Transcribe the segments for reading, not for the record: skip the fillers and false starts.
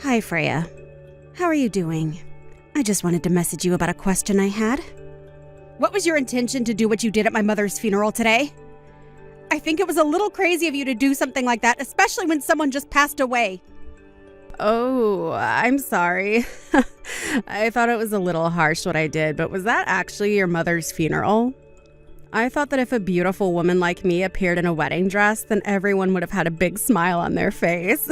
Hi, Freya. How are you doing? I just wanted to message you about a question I had. What was your intention to do what you did at my mother's funeral today? I think it was a little crazy of you to do something like that, especially when someone just passed away. Oh, I'm sorry. I thought it was a little harsh what I did, but was that actually your mother's funeral? I thought that if a beautiful woman like me appeared in a wedding dress, then everyone would have had a big smile on their face.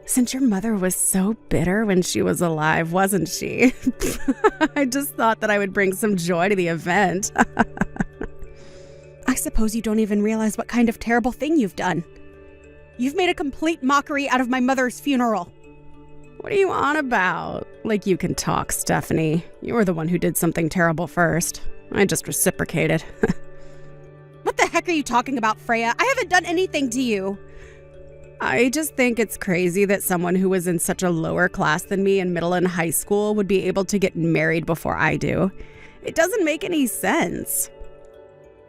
Since your mother was so bitter when she was alive, wasn't she? I just thought that I would bring some joy to the event. I suppose you don't even realize what kind of terrible thing you've done. You've made a complete mockery out of my mother's funeral. What are you on about? Like you can talk, Stephanie. You were the one who did something terrible first. I just reciprocated. What the heck are you talking about, Freya? I haven't done anything to you. I just think it's crazy that someone who was in such a lower class than me in middle and high school would be able to get married before I do. It doesn't make any sense.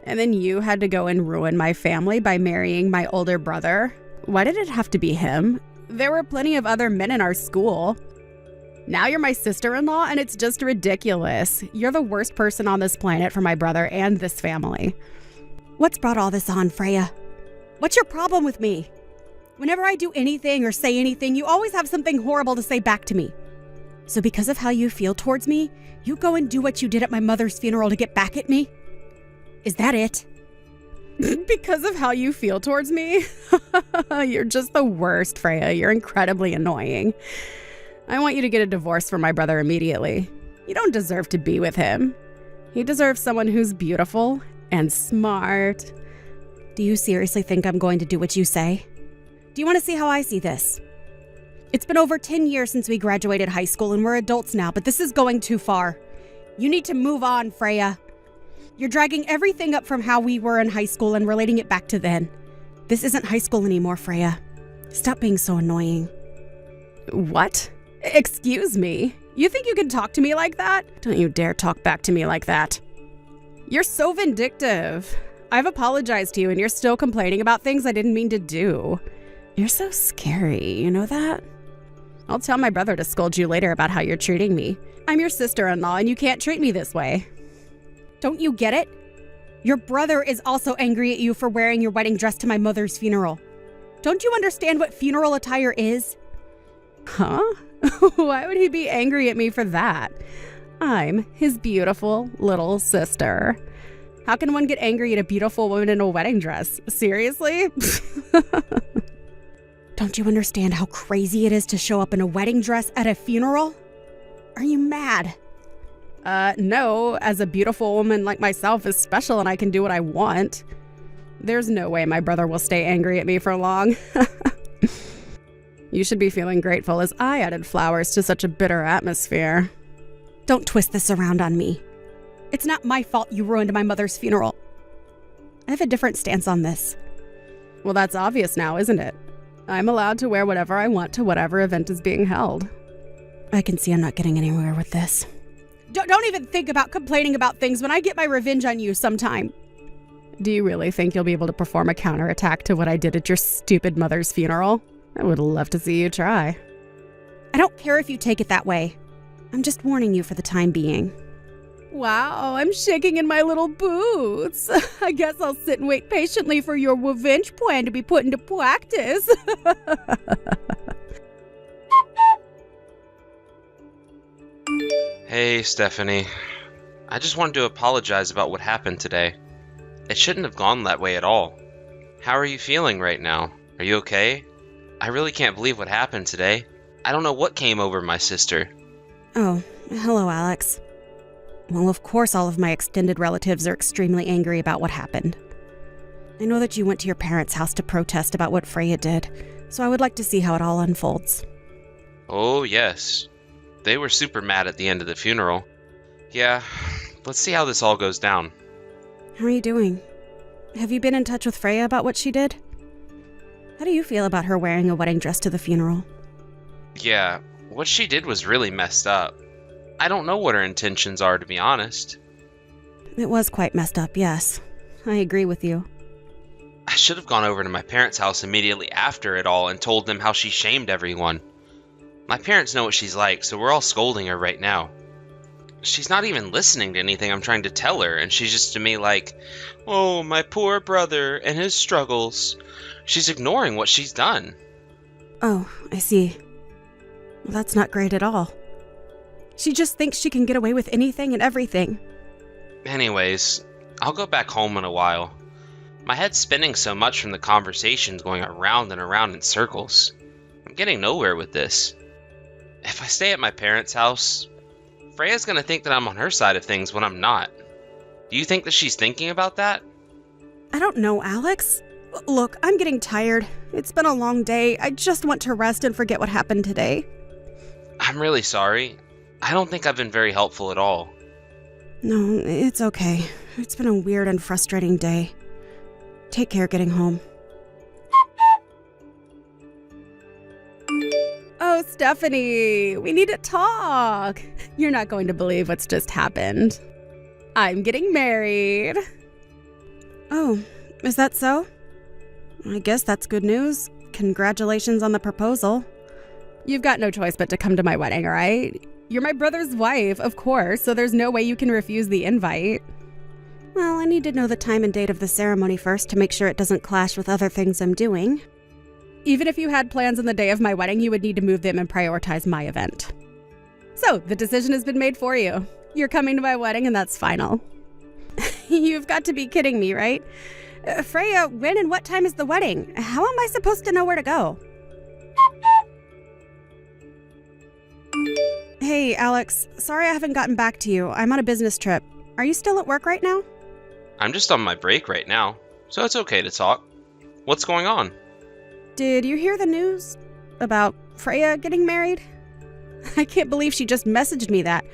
And then you had to go and ruin my family by marrying my older brother. Why did it have to be him? There were plenty of other men in our school. Now you're my sister-in-law, and it's just ridiculous. You're the worst person on this planet for my brother and this family. What's brought all this on, Freya? What's your problem with me? Whenever I do anything or say anything, you always have something horrible to say back to me. So because of how you feel towards me, you go and do what you did at my mother's funeral to get back at me? Is that it? Because of how you feel towards me? You're just the worst, Freya. You're incredibly annoying. I want you to get a divorce from my brother immediately. You don't deserve to be with him. He deserves someone who's beautiful and smart. Do you seriously think I'm going to do what you say? Do you want to see how I see this? It's been over 10 years since we graduated high school and we're adults now, but this is going too far. You need to move on, Freya. You're dragging everything up from how we were in high school and relating it back to then. This isn't high school anymore, Freya. Stop being so annoying. What? Excuse me? You think you can talk to me like that? Don't you dare talk back to me like that. You're so vindictive. I've apologized to you and you're still complaining about things I didn't mean to do. You're so scary, you know that? I'll tell my brother to scold you later about how you're treating me. I'm your sister-in-law and you can't treat me this way. Don't you get it? Your brother is also angry at you for wearing your wedding dress to my mother's funeral. Don't you understand what funeral attire is? Huh? Why would he be angry at me for that? I'm his beautiful little sister. How can one get angry at a beautiful woman in a wedding dress? Seriously? Don't you understand how crazy it is to show up in a wedding dress at a funeral? Are you mad? No, as a beautiful woman like myself is special and I can do what I want. There's no way my brother will stay angry at me for long. You should be feeling grateful as I added flowers to such a bitter atmosphere. Don't twist this around on me. It's not my fault you ruined my mother's funeral. I have a different stance on this. Well, that's obvious now, isn't it? I'm allowed to wear whatever I want to whatever event is being held. I can see I'm not getting anywhere with this. Don't even think about complaining about things when I get my revenge on you sometime. Do you really think you'll be able to perform a counterattack to what I did at your stupid mother's funeral? I would love to see you try. I don't care if you take it that way. I'm just warning you for the time being. Wow, I'm shaking in my little boots. I guess I'll sit and wait patiently for your revenge plan to be put into practice. Hey, Stephanie. I just wanted to apologize about what happened today. It shouldn't have gone that way at all. How are you feeling right now? Are you okay? I really can't believe what happened today. I don't know what came over my sister. Oh, hello, Alex. Well, of course all of my extended relatives are extremely angry about what happened. I know that you went to your parents' house to protest about what Freya did, so I would like to see how it all unfolds. Oh, yes. They were super mad at the end of the funeral. Yeah, let's see how this all goes down. How are you doing? Have you been in touch with Freya about what she did? How do you feel about her wearing a wedding dress to the funeral? Yeah, what she did was really messed up. I don't know what her intentions are, to be honest. It was quite messed up, yes. I agree with you. I should have gone over to my parents' house immediately after it all and told them how she shamed everyone. My parents know what she's like, so we're all scolding her right now. She's not even listening to anything I'm trying to tell her, and she's just to me like, "Oh, my poor brother and his struggles." She's ignoring what she's done. Oh, I see. Well, that's not great at all. She just thinks she can get away with anything and everything. Anyways, I'll go back home in a while. My head's spinning so much from the conversations going around and around in circles. I'm getting nowhere with this. If I stay at my parents' house, Freya's gonna think that I'm on her side of things when I'm not. Do you think that she's thinking about that? I don't know, Alex. Look, I'm getting tired. It's been a long day. I just want to rest and forget what happened today. I'm really sorry. I don't think I've been very helpful at all. No, it's okay. It's been a weird and frustrating day. Take care getting home. Oh, Stephanie, we need to talk. You're not going to believe what's just happened. I'm getting married. Oh, is that so? I guess that's good news. Congratulations on the proposal. You've got no choice but to come to my wedding, right? You're my brother's wife, of course, so there's no way you can refuse the invite. Well, I need to know the time and date of the ceremony first to make sure it doesn't clash with other things I'm doing. Even if you had plans on the day of my wedding, you would need to move them and prioritize my event. So, the decision has been made for you. You're coming to my wedding and that's final. You've got to be kidding me, right? Freya, when and what time is the wedding? How am I supposed to know where to go? Hey, Alex. Sorry I haven't gotten back to you. I'm on a business trip. Are you still at work right now? I'm just on my break right now, so it's okay to talk. What's going on? Did you hear the news about Freya getting married? I can't believe she just messaged me that.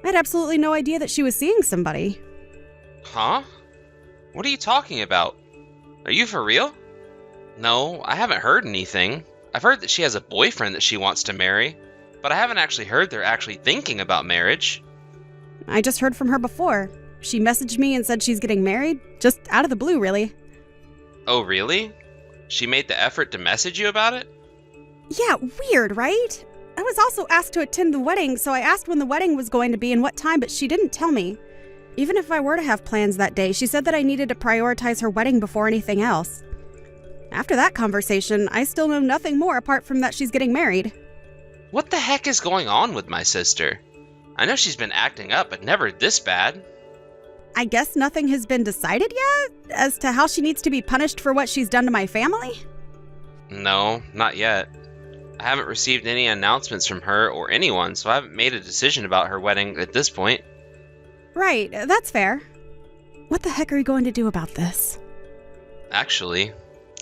I had absolutely no idea that she was seeing somebody. Huh? What are you talking about? Are you for real? No, I haven't heard anything. I've heard that she has a boyfriend that she wants to marry, but I haven't actually heard they're actually thinking about marriage. I just heard from her before. She messaged me and said she's getting married, just out of the blue, really. Oh, really? She made the effort to message you about it? Yeah, weird, right? I was also asked to attend the wedding, so I asked when the wedding was going to be and what time, but she didn't tell me. Even if I were to have plans that day, she said that I needed to prioritize her wedding before anything else. After that conversation, I still know nothing more apart from that she's getting married. What the heck is going on with my sister? I know she's been acting up, but never this bad. I guess nothing has been decided yet as to how she needs to be punished for what she's done to my family? No, not yet. I haven't received any announcements from her or anyone, so I haven't made a decision about her wedding at this point. Right, that's fair. What the heck are you going to do about this? Actually,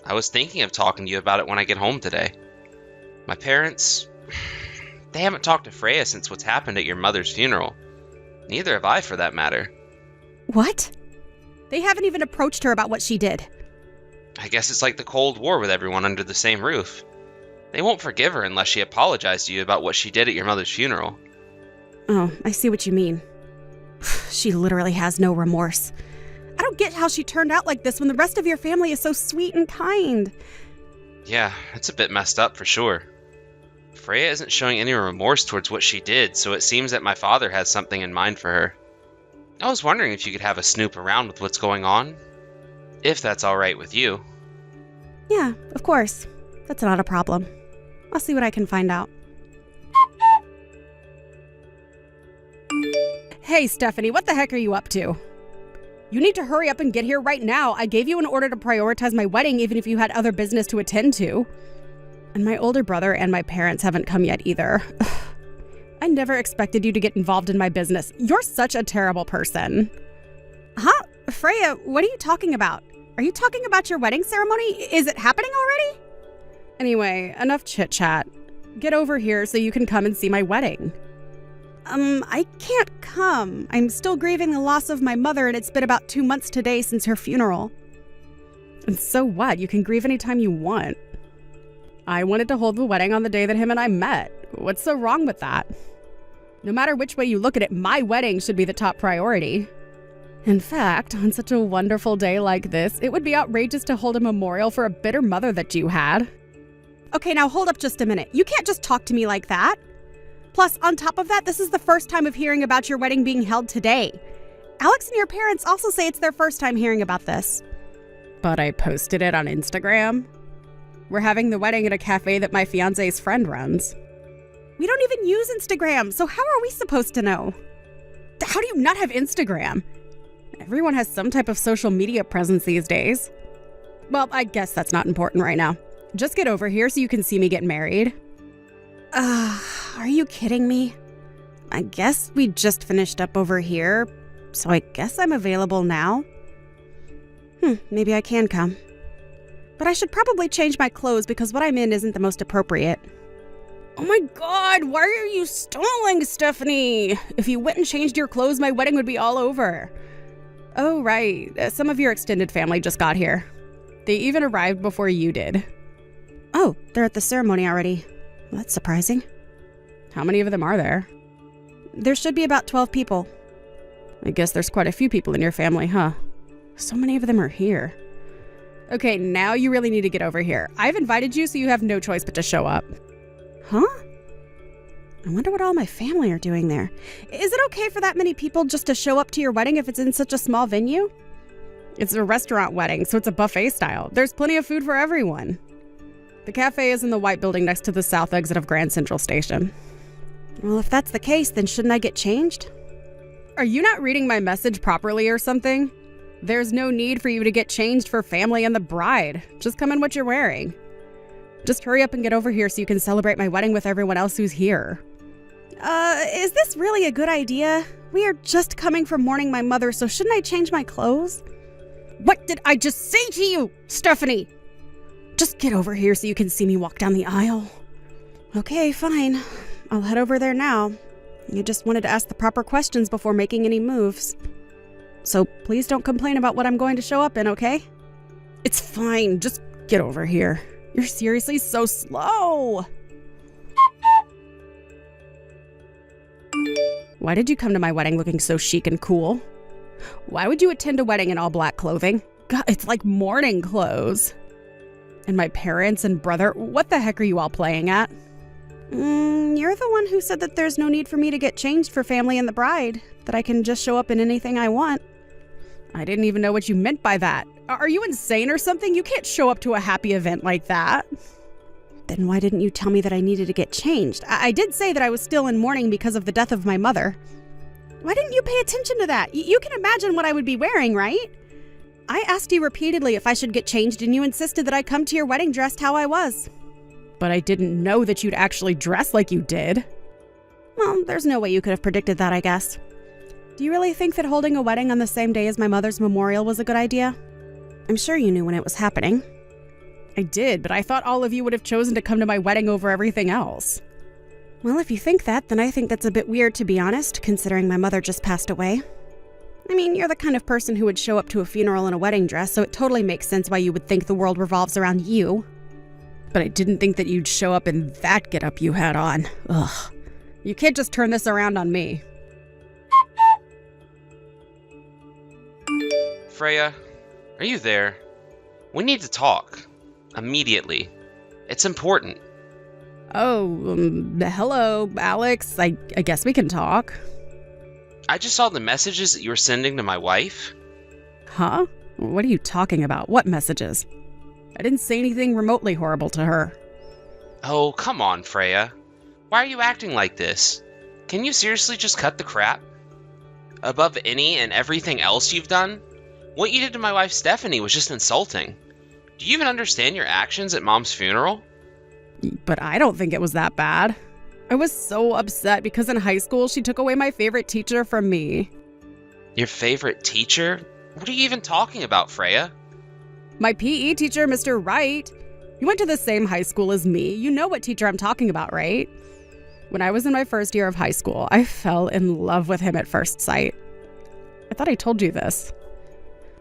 I was thinking of talking to you about it when I get home today. My parents, they haven't talked to Freya since what's happened at your mother's funeral. Neither have I, for that matter. What? They haven't even approached her about what she did. I guess it's like the Cold War with everyone under the same roof. They won't forgive her unless she apologized to you about what she did at your mother's funeral. Oh, I see what you mean. She literally has no remorse. I don't get how she turned out like this when the rest of your family is so sweet and kind. Yeah, it's a bit messed up for sure. Freya isn't showing any remorse towards what she did, so it seems that my father has something in mind for her. I was wondering if you could have a snoop around with what's going on. If that's alright with you. Yeah, of course. That's not a problem. I'll see what I can find out. Hey, Stephanie, what the heck are you up to? You need to hurry up and get here right now. I gave you an order to prioritize my wedding even if you had other business to attend to. And my older brother and my parents haven't come yet either. I never expected you to get involved in my business. You're such a terrible person. Huh? Freya, what are you talking about? Are you talking about your wedding ceremony? Is it happening already? Anyway, enough chit-chat. Get over here so you can come and see my wedding. I can't come. I'm still grieving the loss of my mother, and it's been about 2 months today since her funeral. And so what? You can grieve anytime you want. I wanted to hold the wedding on the day that him and I met. What's so wrong with that? No matter which way you look at it, my wedding should be the top priority. In fact, on such a wonderful day like this, it would be outrageous to hold a memorial for a bitter mother that you had. Okay, now hold up just a minute. You can't just talk to me like that. Plus, on top of that, this is the first time of hearing about your wedding being held today. Alex and your parents also say it's their first time hearing about this. But I posted it on Instagram. We're having the wedding at a cafe that my fiancé's friend runs. We don't even use Instagram, so how are we supposed to know? How do you not have Instagram? Everyone has some type of social media presence these days. Well, I guess that's not important right now. Just get over here so you can see me get married. Are you kidding me? I guess we just finished up over here, so I guess I'm available now. Maybe I can come. But I should probably change my clothes because what I'm in isn't the most appropriate. Oh my god, why are you stalling, Stephanie? If you went and changed your clothes, my wedding would be all over. Oh, right. Some of your extended family just got here. They even arrived before you did. Oh, they're at the ceremony already. Well, that's surprising. How many of them are there? There should be about 12 people. I guess there's quite a few people in your family, huh? So many of them are here. Okay, now you really need to get over here. I've invited you, so you have no choice but to show up. Huh? I wonder what all my family are doing there. Is it okay for that many people just to show up to your wedding if it's in such a small venue? It's a restaurant wedding, so it's a buffet style. There's plenty of food for everyone. The cafe is in the white building next to the south exit of Grand Central Station. Well, if that's the case, then shouldn't I get changed? Are you not reading my message properly or something? There's no need for you to get changed for family and the bride. Just come in what you're wearing. Just hurry up and get over here so you can celebrate my wedding with everyone else who's here. Is this really a good idea? We are just coming from mourning my mother, so shouldn't I change my clothes? What did I just say to you, Stephanie? Just get over here so you can see me walk down the aisle. Okay, fine. I'll head over there now. You just wanted to ask the proper questions before making any moves. So please don't complain about what I'm going to show up in, okay? It's fine. Just get over here. You're seriously so slow. Why did you come to my wedding looking so chic and cool? Why would you attend a wedding in all black clothing? God, it's like mourning clothes. And my parents and brother, what the heck are you all playing at? You're the one who said that there's no need for me to get changed for family and the bride, that I can just show up in anything I want. I didn't even know what you meant by that. Are you insane or something? You can't show up to a happy event like that. Then why didn't you tell me that I needed to get changed? I did say that I was still in mourning because of the death of my mother. Why didn't you pay attention to that? You can imagine what I would be wearing, right? I asked you repeatedly if I should get changed, and you insisted that I come to your wedding dressed how I was. But I didn't know that you'd actually dress like you did. Well, there's no way you could have predicted that, I guess. Do you really think that holding a wedding on the same day as my mother's memorial was a good idea? I'm sure you knew when it was happening. I did, but I thought all of you would have chosen to come to my wedding over everything else. Well, if you think that, then I think that's a bit weird, to be honest, considering my mother just passed away. I mean, you're the kind of person who would show up to a funeral in a wedding dress, so it totally makes sense why you would think the world revolves around you. But I didn't think that you'd show up in that getup you had on. Ugh. You can't just turn this around on me. Freya, are you there? We need to talk. Immediately. It's important. Oh, hello, Alex. I guess we can talk. I just saw the messages that you were sending to my wife. Huh? What are you talking about? What messages? I didn't say anything remotely horrible to her. Oh, come on, Freya. Why are you acting like this? Can you seriously just cut the crap? Above any and everything else you've done? What you did to my wife Stephanie was just insulting. Do you even understand your actions at Mom's funeral? But I don't think it was that bad. I was so upset because in high school she took away my favorite teacher from me. Your favorite teacher? What are you even talking about, Freya? My PE teacher, Mr. Wright. You went to the same high school as me. You know what teacher I'm talking about, right? When I was in my first year of high school, I fell in love with him at first sight. I thought I told you this.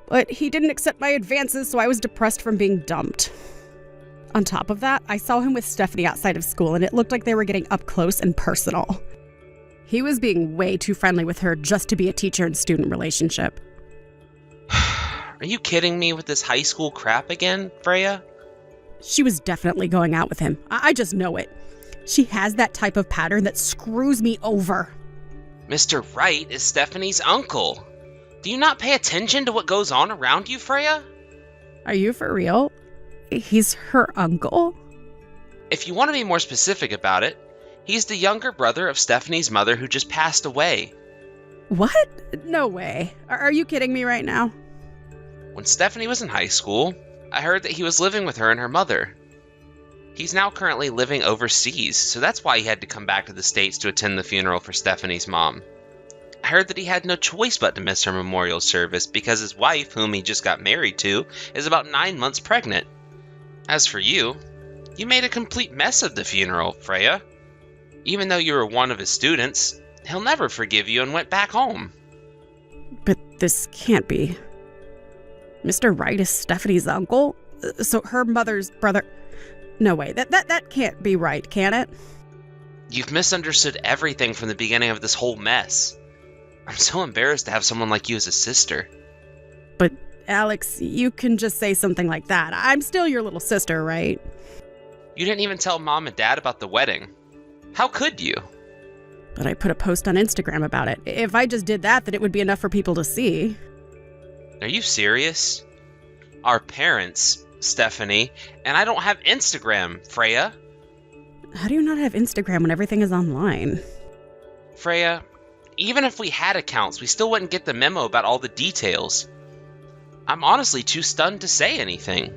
But he didn't accept my advances, so I was depressed from being dumped. On top of that, I saw him with Stephanie outside of school, and it looked like they were getting up close and personal. He was being way too friendly with her just to be a teacher and student relationship. Are you kidding me with this high school crap again, Freya? She was definitely going out with him. I just know it. She has that type of pattern that screws me over. Mr. Wright is Stephanie's uncle. Do you not pay attention to what goes on around you, Freya? Are you for real? He's her uncle? If you want to be more specific about it, he's the younger brother of Stephanie's mother who just passed away. What? No way. Are you kidding me right now? When Stephanie was in high school, I heard that he was living with her and her mother. He's now currently living overseas, so that's why he had to come back to the States to attend the funeral for Stephanie's mom. I heard that he had no choice but to miss her memorial service because his wife, whom he just got married to, is about 9 months pregnant. As for you, you made a complete mess of the funeral, Freya. Even though you were one of his students, he'll never forgive you and went back home. But this can't be. Mr. Wright is Stephanie's uncle? So her mother's brother... No way, that can't be right, can it? You've misunderstood everything from the beginning of this whole mess. I'm so embarrassed to have someone like you as a sister. But, Alex, you can just say something like that. I'm still your little sister, right? You didn't even tell Mom and Dad about the wedding. How could you? But I put a post on Instagram about it. If I just did that, then it would be enough for people to see. Are you serious? Our parents, Stephanie, and I don't have Instagram, Freya. How do you not have Instagram when everything is online? Freya, even if we had accounts, we still wouldn't get the memo about all the details. I'm honestly too stunned to say anything.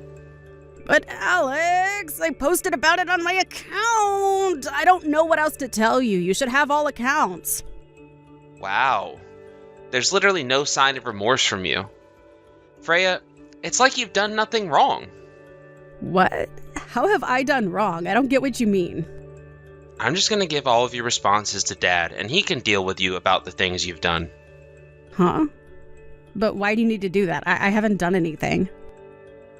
But Alex, I posted about it on my account. I don't know what else to tell you. You should have all accounts. Wow. There's literally no sign of remorse from you. Freya, it's like you've done nothing wrong. What? How have I done wrong? I don't get what you mean. I'm just going to give all of your responses to Dad, and he can deal with you about the things you've done. Huh? But why do you need to do that? I haven't done anything.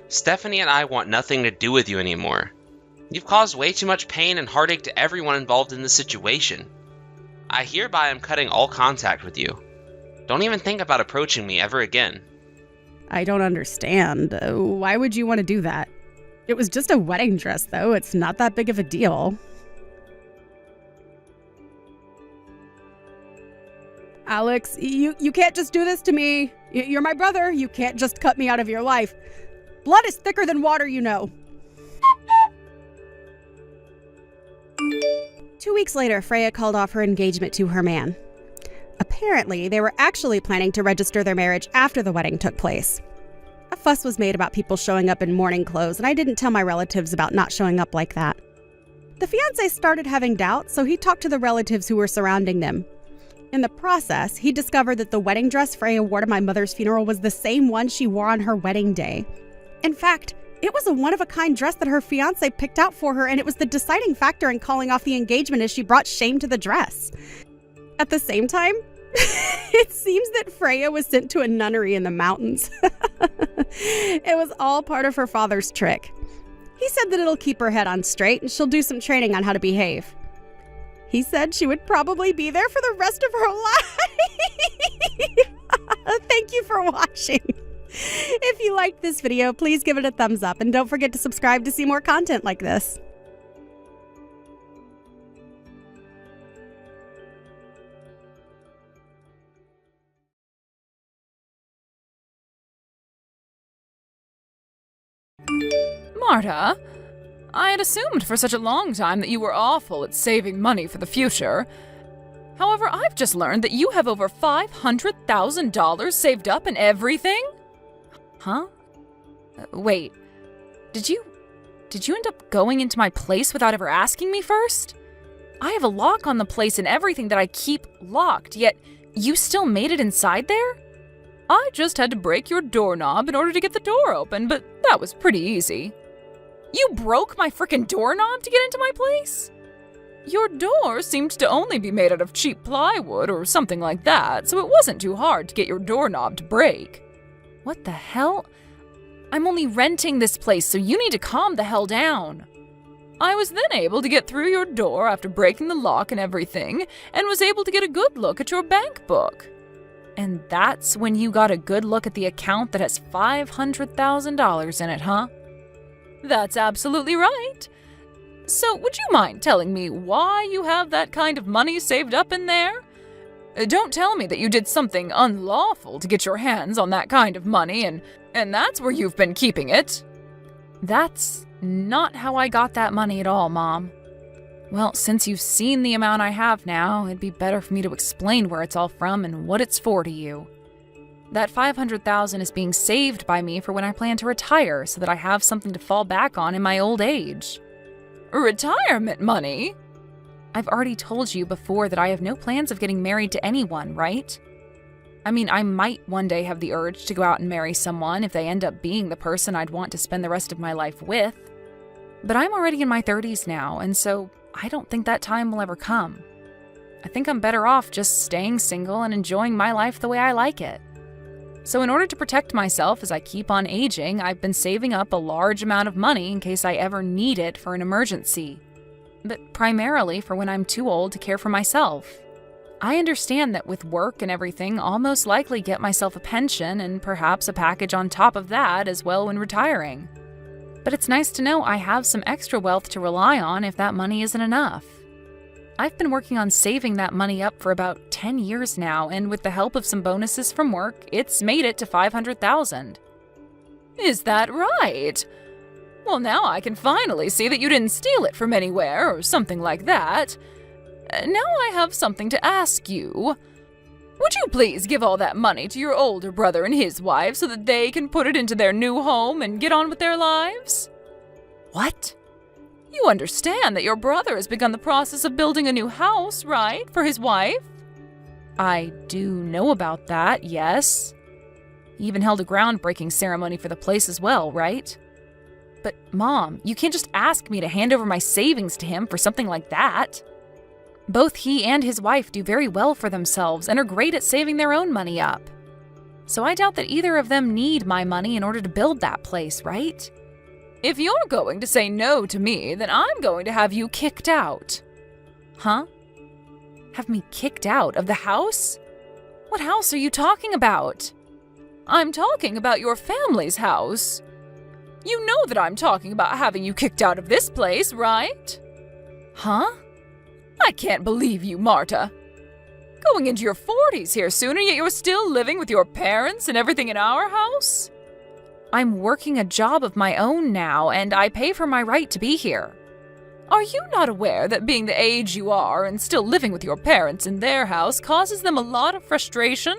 Stephanie and I want nothing to do with you anymore. You've caused way too much pain and heartache to everyone involved in the situation. I hereby am cutting all contact with you. Don't even think about approaching me ever again. I don't understand. Why would you want to do that? It was just a wedding dress, though. It's not that big of a deal. Alex, you can't just do this to me. You're my brother. You can't just cut me out of your life. Blood is thicker than water, you know. 2 weeks later, Freya called off her engagement to her man. Apparently, they were actually planning to register their marriage after the wedding took place. A fuss was made about people showing up in mourning clothes, and I didn't tell my relatives about not showing up like that. The fiancé started having doubts, so he talked to the relatives who were surrounding them. In the process, he discovered that the wedding dress Freya wore to my mother's funeral was the same one she wore on her wedding day. In fact, it was a one-of-a-kind dress that her fiancé picked out for her, and it was the deciding factor in calling off the engagement as she brought shame to the dress. At the same time, it seems that Freya was sent to a nunnery in the mountains. It was all part of her father's trick. He said that it'll keep her head on straight and she'll do some training on how to behave. He said she would probably be there for the rest of her life. Thank you for watching. If you liked this video, please give it a thumbs up and don't forget to subscribe to see more content like this. Marta, I had assumed for such a long time that you were awful at saving money for the future. However, I've just learned that you have over $500,000 saved up and everything? Huh? Wait, did you end up going into my place without ever asking me first? I have a lock on the place and everything that I keep locked, yet you still made it inside there? I just had to break your doorknob in order to get the door open, but that was pretty easy. You broke my frickin' doorknob to get into my place? Your door seemed to only be made out of cheap plywood or something like that, so it wasn't too hard to get your doorknob to break. What the hell? I'm only renting this place, so you need to calm the hell down. I was then able to get through your door after breaking the lock and everything, and was able to get a good look at your bank book. And that's when you got a good look at the account that has $500,000 in it, huh? That's absolutely right. So would you mind telling me why you have that kind of money saved up in there? Don't tell me that you did something unlawful to get your hands on that kind of money and that's where you've been keeping it. That's not how I got that money at all, Mom. Well, since you've seen the amount I have now, it'd be better for me to explain where it's all from and what it's for to you. That $500,000 is being saved by me for when I plan to retire so that I have something to fall back on in my old age. Retirement money? I've already told you before that I have no plans of getting married to anyone, right? I mean, I might one day have the urge to go out and marry someone if they end up being the person I'd want to spend the rest of my life with. But I'm already in my 30s now, and so I don't think that time will ever come. I think I'm better off just staying single and enjoying my life the way I like it. So in order to protect myself as I keep on aging, I've been saving up a large amount of money in case I ever need it for an emergency. But primarily for when I'm too old to care for myself. I understand that with work and everything, I'll most likely get myself a pension and perhaps a package on top of that as well when retiring. But it's nice to know I have some extra wealth to rely on if that money isn't enough. I've been working on saving that money up for about 10 years now, and with the help of some bonuses from work, it's made it to $500,000. Is that right? Well, now I can finally see that you didn't steal it from anywhere or something like that. Now I have something to ask you. Would you please give all that money to your older brother and his wife so that they can put it into their new home and get on with their lives? What? You understand that your brother has begun the process of building a new house, right, for his wife? I do know about that, yes. He even held a groundbreaking ceremony for the place as well, right? But, Mom, you can't just ask me to hand over my savings to him for something like that. Both he and his wife do very well for themselves and are great at saving their own money up. So I doubt that either of them need my money in order to build that place, right? If you're going to say no to me, then I'm going to have you kicked out. Huh? Have me kicked out of the house? What house are you talking about? I'm talking about your family's house. You know that I'm talking about having you kicked out of this place, right? Huh? I can't believe you, Marta. Going into your 40s here soon, and yet you're still living with your parents and everything in our house? I'm working a job of my own now, and I pay for my right to be here. Are you not aware that being the age you are and still living with your parents in their house causes them a lot of frustration?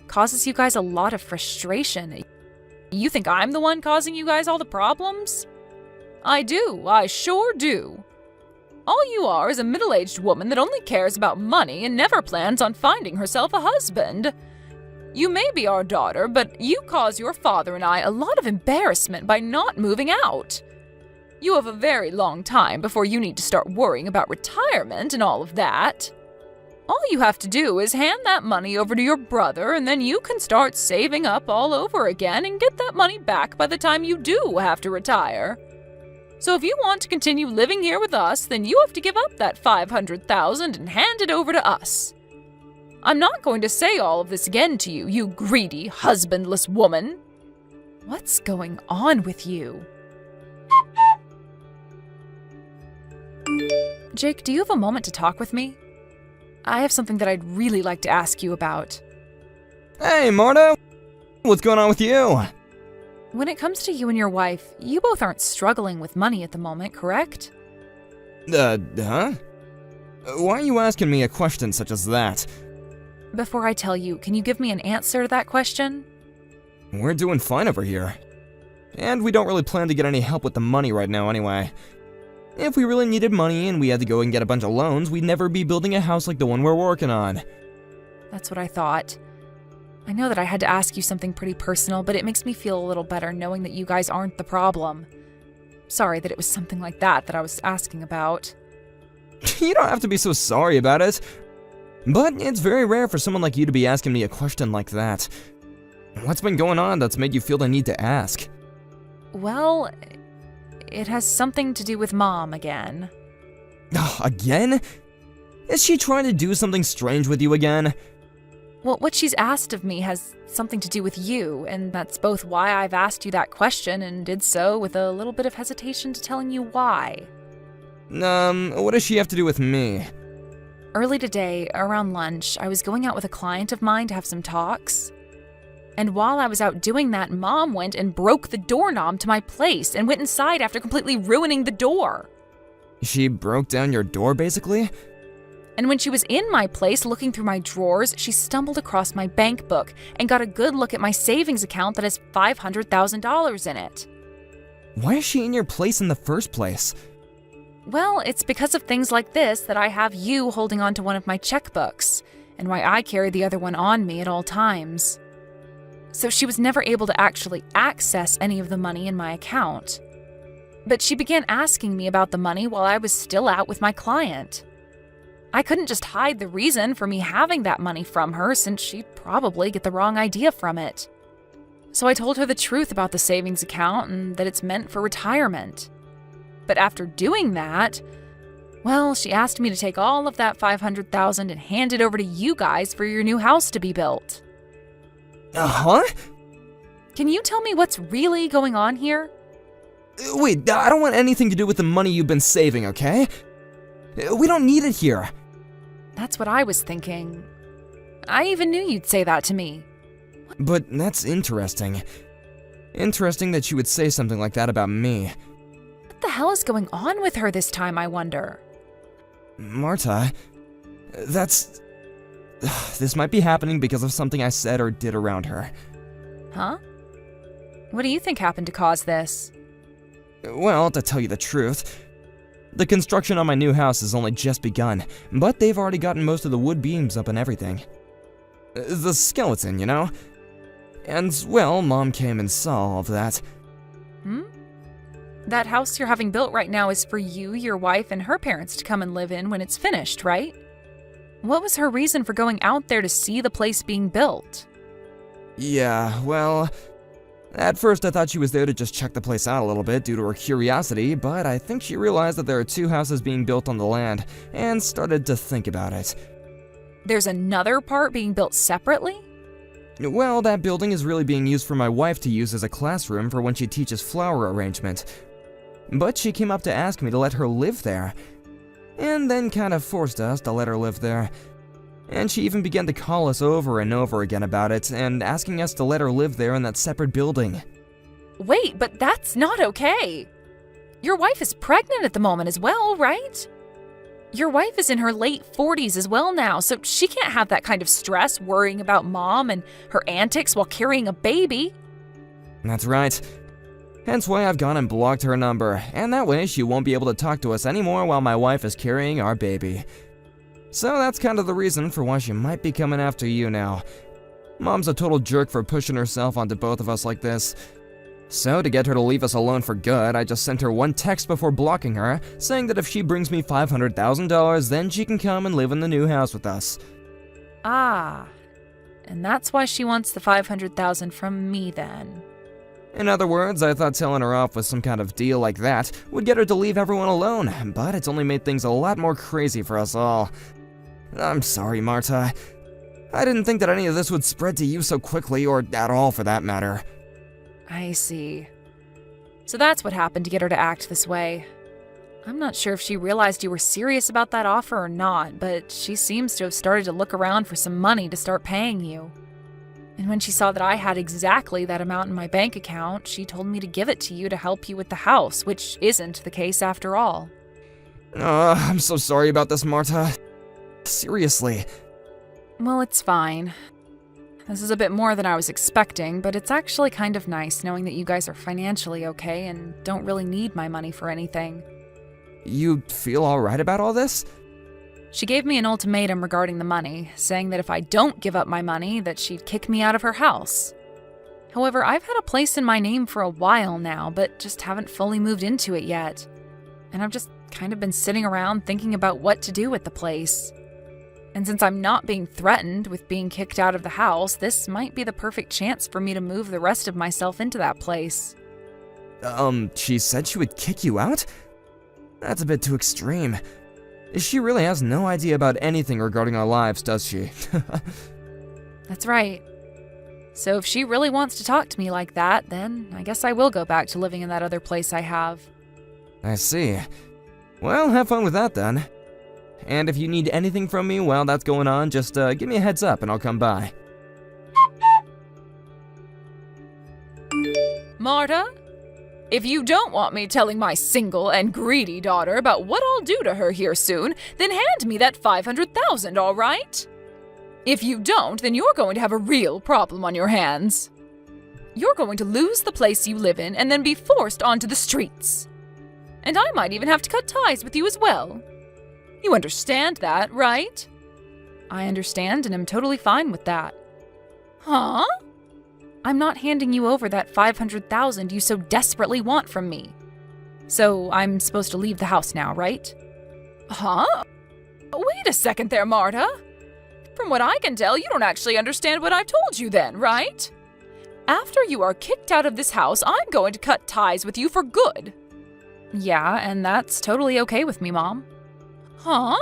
Causes you guys a lot of frustration? You think I'm the one causing you guys all the problems? I do, I sure do. All you are is a middle-aged woman that only cares about money and never plans on finding herself a husband. You may be our daughter, but you cause your father and I a lot of embarrassment by not moving out. You have a very long time before you need to start worrying about retirement and all of that. All you have to do is hand that money over to your brother, and then you can start saving up all over again and get that money back by the time you do have to retire. So if you want to continue living here with us, then you have to give up that $500,000 and hand it over to us. I'm not going to say all of this again to you, you greedy, husbandless woman. What's going on with you? Jake, do you have a moment to talk with me? I have something that I'd really like to ask you about. Hey, Marta! What's going on with you? When it comes to you and your wife, you both aren't struggling with money at the moment, correct? Huh? Why are you asking me a question such as that? Before I tell you, can you give me an answer to that question? We're doing fine over here. And we don't really plan to get any help with the money right now anyway. If we really needed money and we had to go and get a bunch of loans, we'd never be building a house like the one we're working on. That's what I thought. I know that I had to ask you something pretty personal, but it makes me feel a little better knowing that you guys aren't the problem. Sorry that it was something like that I was asking about. You don't have to be so sorry about it. But it's very rare for someone like you to be asking me a question like that. What's been going on that's made you feel the need to ask? Well, it has something to do with Mom again. Again? Is she trying to do something strange with you again? Well, what she's asked of me has something to do with you, and that's both why I've asked you that question and did so with a little bit of hesitation to telling you why. What does she have to do with me? Early today, around lunch, I was going out with a client of mine to have some talks. And while I was out doing that, Mom went and broke the doorknob to my place and went inside after completely ruining the door. She broke down your door, basically? And when she was in my place looking through my drawers, she stumbled across my bank book and got a good look at my savings account that has $500,000 in it. Why is she in your place in the first place? Well, it's because of things like this that I have you holding on to one of my checkbooks, and why I carry the other one on me at all times. So she was never able to actually access any of the money in my account. But she began asking me about the money while I was still out with my client. I couldn't just hide the reason for me having that money from her, since she'd probably get the wrong idea from it. So I told her the truth about the savings account and that it's meant for retirement. But after doing that, well, she asked me to take all of that $500,000 and hand it over to you guys for your new house to be built. Huh? Can you tell me what's really going on here? Wait, I don't want anything to do with the money you've been saving, okay? We don't need it here. That's what I was thinking. I even knew you'd say that to me. But that's interesting. Interesting that she would say something like that about me. What the hell is going on with her this time, I wonder? Marta, that's... This might be happening because of something I said or did around her. Huh? What do you think happened to cause this? Well, to tell you the truth, the construction on my new house has only just begun, but they've already gotten most of the wood beams up and everything. The skeleton, you know? And, well, Mom came and saw all of that. That house you're having built right now is for you, your wife, and her parents to come and live in when it's finished, right? What was her reason for going out there to see the place being built? Yeah, well, at first I thought she was there to just check the place out a little bit due to her curiosity, but I think she realized that there are two houses being built on the land, and started to think about it. There's another part being built separately? Well, that building is really being used for my wife to use as a classroom for when she teaches flower arrangement. But she came up to ask me to let her live there, and then kind of forced us to let her live there. And she even began to call us over and over again about it, and asking us to let her live there in that separate building. Wait, but that's not okay. Your wife is pregnant at the moment as well, right? Your wife is in her late 40s as well now, so she can't have that kind of stress worrying about Mom and her antics while carrying a baby. That's right. Hence why I've gone and blocked her number, and that way she won't be able to talk to us anymore while my wife is carrying our baby. So that's kind of the reason for why she might be coming after you now. Mom's a total jerk for pushing herself onto both of us like this. So to get her to leave us alone for good, I just sent her one text before blocking her, saying that if she brings me $500,000, then she can come and live in the new house with us. Ah, and that's why she wants the $500,000 from me then. In other words, I thought telling her off with some kind of deal like that would get her to leave everyone alone, but it's only made things a lot more crazy for us all. I'm sorry, Marta. I didn't think that any of this would spread to you so quickly, or at all for that matter. I see. So that's what happened to get her to act this way. I'm not sure if she realized you were serious about that offer or not, but she seems to have started to look around for some money to start paying you. And when she saw that I had exactly that amount in my bank account, she told me to give it to you to help you with the house, which isn't the case after all. I'm so sorry about this, Marta. Seriously. Well, it's fine. This is a bit more than I was expecting, but it's actually kind of nice knowing that you guys are financially okay and don't really need my money for anything. You feel alright about all this? She gave me an ultimatum regarding the money, saying that if I don't give up my money, that she'd kick me out of her house. However, I've had a place in my name for a while now, but just haven't fully moved into it yet. And I've just kind of been sitting around thinking about what to do with the place. And since I'm not being threatened with being kicked out of the house, this might be the perfect chance for me to move the rest of myself into that place. She said she would kick you out? That's a bit too extreme. She really has no idea about anything regarding our lives, does she? That's right. So if she really wants to talk to me like that, then I guess I will go back to living in that other place I have. I see. Well, have fun with that then. And if you need anything from me while that's going on, just give me a heads up and I'll come by. Marta, if you don't want me telling my single and greedy daughter about what I'll do to her here soon, then hand me that $500,000, all right? If you don't, then you're going to have a real problem on your hands. You're going to lose the place you live in and then be forced onto the streets. And I might even have to cut ties with you as well. You understand that, right? I understand and am totally fine with that. Huh? I'm not handing you over that $500,000 you so desperately want from me. So I'm supposed to leave the house now, right? Huh? Wait a second there, Marta. From what I can tell, you don't actually understand what I've told you then, right? After you are kicked out of this house, I'm going to cut ties with you for good. Yeah, and that's totally okay with me, Mom. Huh?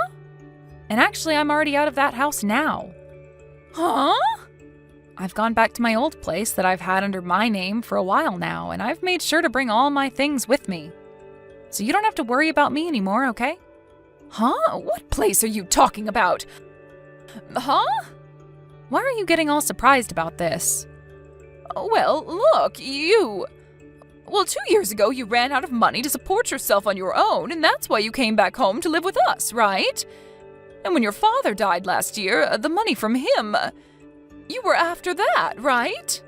And actually, I'm already out of that house now. Huh? I've gone back to my old place that I've had under my name for a while now, and I've made sure to bring all my things with me. So you don't have to worry about me anymore, okay? Huh? What place are you talking about? Huh? Why are you getting all surprised about this? Well, look, Well, 2 years ago you ran out of money to support yourself on your own, and that's why you came back home to live with us, right? And when your father died last year, the money from him... You were after that, right?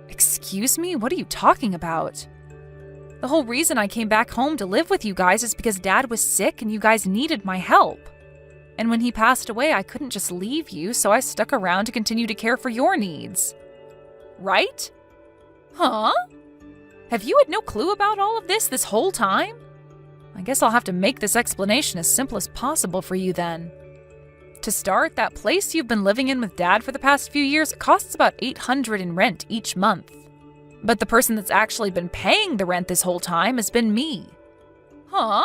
Excuse me? What are you talking about? The whole reason I came back home to live with you guys is because Dad was sick and you guys needed my help. And when he passed away, I couldn't just leave you, so I stuck around to continue to care for your needs. Right? Huh? Have you had no clue about all of this whole time? I guess I'll have to make this explanation as simple as possible for you then. To start, that place you've been living in with Dad for the past few years costs about $800 in rent each month. But the person that's actually been paying the rent this whole time has been me. Huh?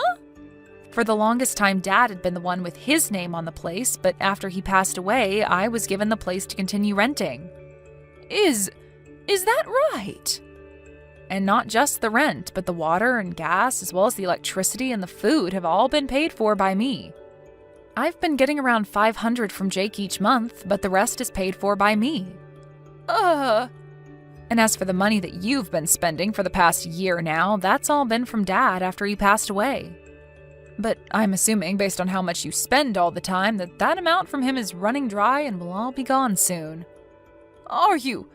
For the longest time, Dad had been the one with his name on the place, but after he passed away, I was given the place to continue renting. Is that right? And not just the rent, but the water and gas, as well as the electricity and the food have all been paid for by me. I've been getting around $500 from Jake each month, but the rest is paid for by me. And as for the money that you've been spending for the past year now, that's all been from Dad after he passed away. But I'm assuming, based on how much you spend all the time, that amount from him is running dry and will all be gone soon. Are you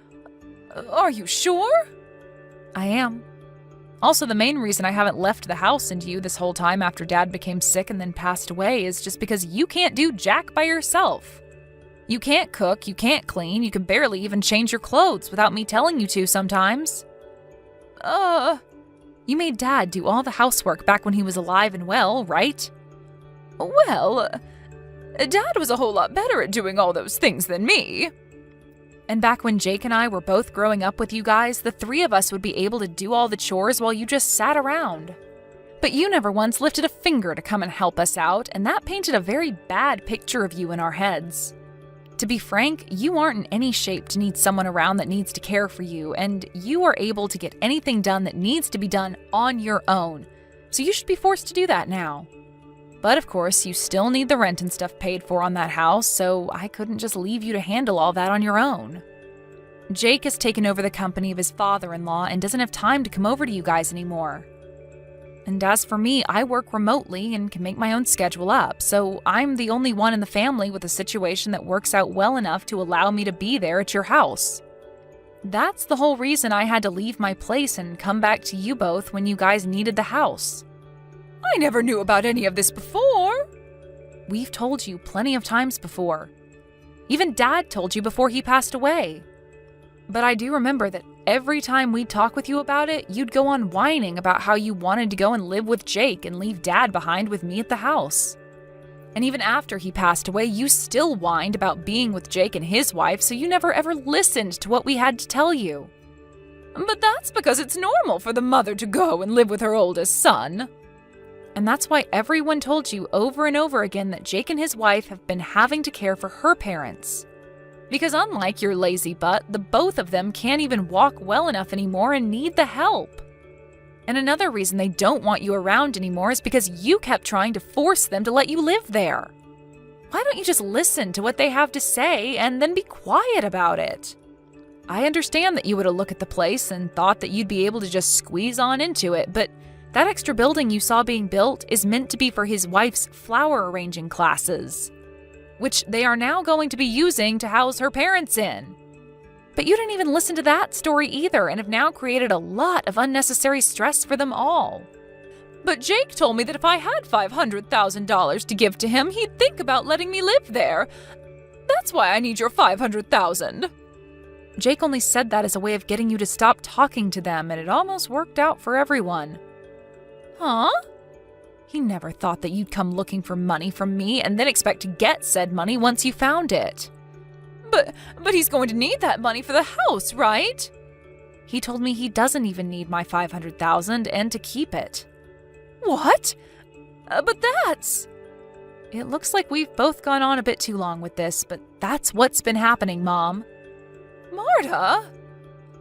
sure? I am. Also, the main reason I haven't left the house and you this whole time after Dad became sick and then passed away is just because you can't do jack by yourself. You can't cook, you can't clean, you can barely even change your clothes without me telling you to sometimes. You made Dad do all the housework back when he was alive and well, right? Well, Dad was a whole lot better at doing all those things than me. And back when Jake and I were both growing up with you guys, the three of us would be able to do all the chores while you just sat around. But you never once lifted a finger to come and help us out, and that painted a very bad picture of you in our heads. To be frank, you aren't in any shape to need someone around that needs to care for you, and you are able to get anything done that needs to be done on your own. So you should be forced to do that now. But of course, you still need the rent and stuff paid for on that house, so I couldn't just leave you to handle all that on your own. Jake has taken over the company of his father-in-law and doesn't have time to come over to you guys anymore. And as for me, I work remotely and can make my own schedule up, so I'm the only one in the family with a situation that works out well enough to allow me to be there at your house. That's the whole reason I had to leave my place and come back to you both when you guys needed the house. I never knew about any of this before. We've told you plenty of times before. Even Dad told you before he passed away. But I do remember that every time we'd talk with you about it, you'd go on whining about how you wanted to go and live with Jake and leave Dad behind with me at the house. And even after he passed away, you still whined about being with Jake and his wife, so you never ever listened to what we had to tell you. But that's because it's normal for the mother to go and live with her oldest son. And that's why everyone told you over and over again that Jake and his wife have been having to care for her parents. Because unlike your lazy butt, the both of them can't even walk well enough anymore and need the help. And another reason they don't want you around anymore is because you kept trying to force them to let you live there. Why don't you just listen to what they have to say and then be quiet about it? I understand that you would have looked at the place and thought that you'd be able to just squeeze on into it, but that extra building you saw being built is meant to be for his wife's flower arranging classes, which they are now going to be using to house her parents in. But you didn't even listen to that story either and have now created a lot of unnecessary stress for them all. But Jake told me that if I had $500,000 to give to him, he'd think about letting me live there. That's why I need your $500,000. Jake only said that as a way of getting you to stop talking to them, and it almost worked out for everyone. Huh? He never thought that you'd come looking for money from me and then expect to get said money once you found it. But he's going to need that money for the house, right? He told me he doesn't even need my $500,000 and to keep it. What? But that's... It looks like we've both gone on a bit too long with this, but that's what's been happening, Mom. Marta?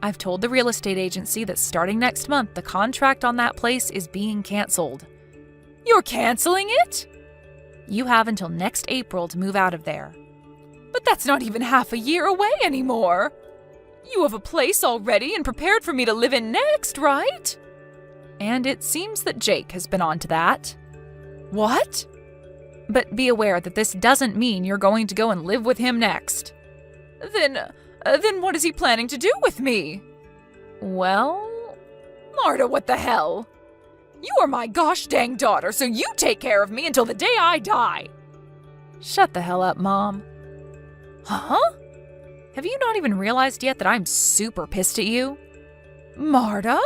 I've told the real estate agency that starting next month, the contract on that place is being canceled. You're canceling it? You have until next April to move out of there. But that's not even half a year away anymore. You have a place already and prepared for me to live in next, right? And it seems that Jake has been on to that. What? But be aware that this doesn't mean you're going to go and live with him next. Then what is he planning to do with me? Well, Marta, what the hell? You are my gosh dang daughter, so you take care of me until the day I die. Shut the hell up, Mom. Huh? Have you not even realized yet that I'm super pissed at you? Marta?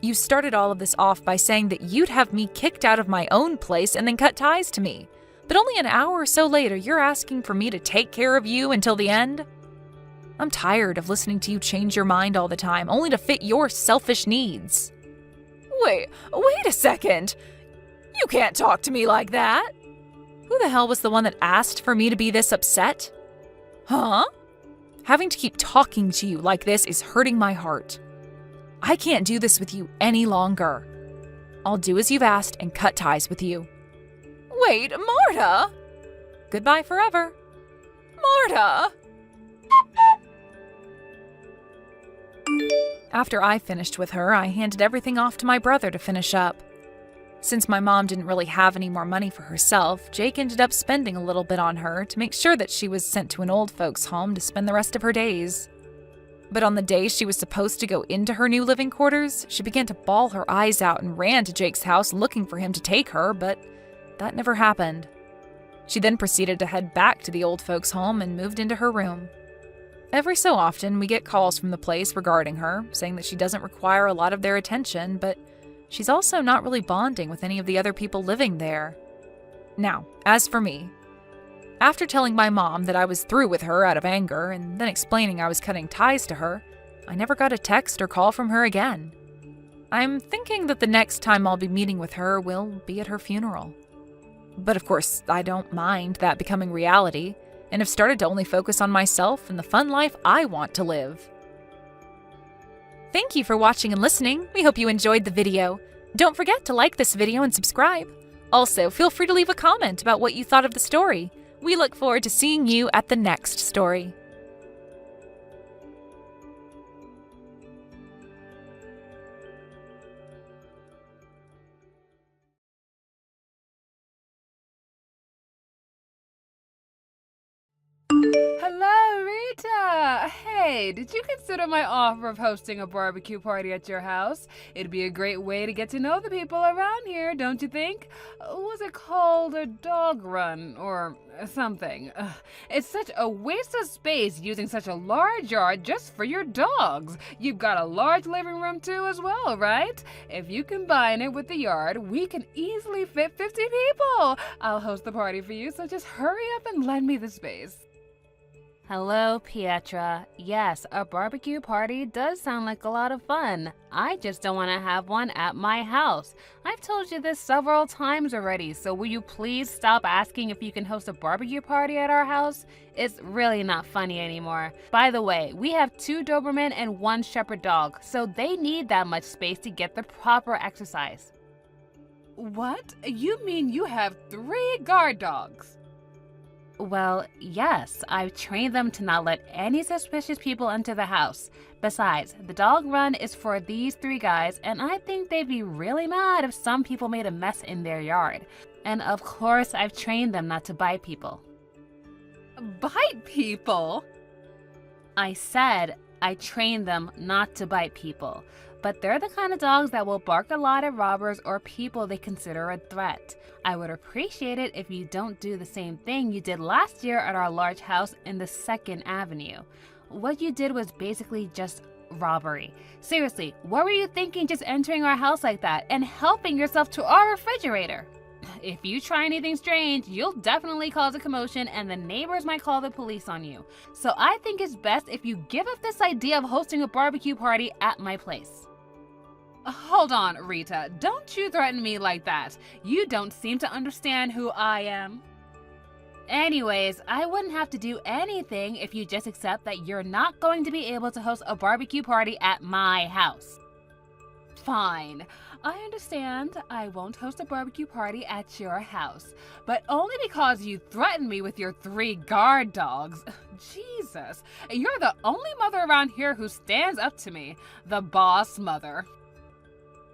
You started all of this off by saying that you'd have me kicked out of my own place and then cut ties to me. But only an hour or so later, you're asking for me to take care of you until the end? I'm tired of listening to you change your mind all the time, only to fit your selfish needs. Wait a second. You can't talk to me like that. Who the hell was the one that asked for me to be this upset? Huh? Having to keep talking to you like this is hurting my heart. I can't do this with you any longer. I'll do as you've asked and cut ties with you. Wait, Marta! Goodbye forever. Marta! After I finished with her, I handed everything off to my brother to finish up. Since my mom didn't really have any more money for herself, Jake ended up spending a little bit on her to make sure that she was sent to an old folks' home to spend the rest of her days. But on the day she was supposed to go into her new living quarters, she began to bawl her eyes out and ran to Jake's house looking for him to take her, but that never happened. She then proceeded to head back to the old folks' home and moved into her room. Every so often, we get calls from the place regarding her, saying that she doesn't require a lot of their attention, but she's also not really bonding with any of the other people living there. Now, as for me, after telling my mom that I was through with her out of anger and then explaining I was cutting ties to her, I never got a text or call from her again. I'm thinking that the next time I'll be meeting with her will be at her funeral. But of course, I don't mind that becoming reality, and have started to only focus on myself and the fun life I want to live. Thank you for watching and listening. We hope you enjoyed the video. Don't forget to like this video and subscribe. Also, feel free to leave a comment about what you thought of the story. We look forward to seeing you at the next story. Hello, Rita! Hey, did you consider my offer of hosting a barbecue party at your house? It'd be a great way to get to know the people around here, don't you think? Was it called a dog run or something? It's such a waste of space using such a large yard just for your dogs. You've got a large living room too as well, right? If you combine it with the yard, we can easily fit 50 people. I'll host the party for you, so just hurry up and lend me the space. Hello, Pietra. Yes, a barbecue party does sound like a lot of fun. I just don't want to have one at my house. I've told you this several times already, so will you please stop asking if you can host a barbecue party at our house? It's really not funny anymore. By the way, we have 2 Doberman and 1 Shepherd dog, so they need that much space to get the proper exercise. What? You mean you have 3 guard dogs? Well, yes, I've trained them to not let any suspicious people enter the house. Besides, the dog run is for these 3 guys, and I think they'd be really mad if some people made a mess in their yard. And of course, I've trained them not to bite people. Bite people? I said I trained them not to bite people. But they're the kind of dogs that will bark a lot at robbers or people they consider a threat. I would appreciate it if you don't do the same thing you did last year at our large house in the 2nd Avenue. What you did was basically just robbery. Seriously, what were you thinking just entering our house like that and helping yourself to our refrigerator? If you try anything strange, you'll definitely cause a commotion and the neighbors might call the police on you. So I think it's best if you give up this idea of hosting a barbecue party at my place. Hold on, Rita. Don't you threaten me like that. You don't seem to understand who I am. Anyways, I wouldn't have to do anything if you just accept that you're not going to be able to host a barbecue party at my house. Fine. I understand I won't host a barbecue party at your house, but only because you threatened me with your 3 guard dogs. Jesus, you're the only mother around here who stands up to me, the boss mother.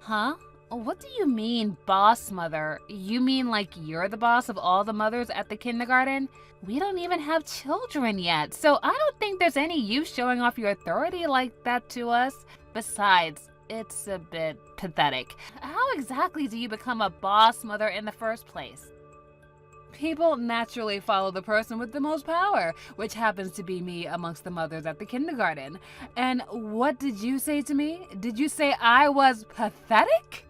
Huh? What do you mean, boss mother? You mean like you're the boss of all the mothers at the kindergarten? We don't even have children yet, so I don't think there's any use showing off your authority like that to us. Besides, it's a bit pathetic. How exactly do you become a boss mother in the first place? People naturally follow the person with the most power, which happens to be me amongst the mothers at the kindergarten. And what did you say to me? Did you say I was pathetic?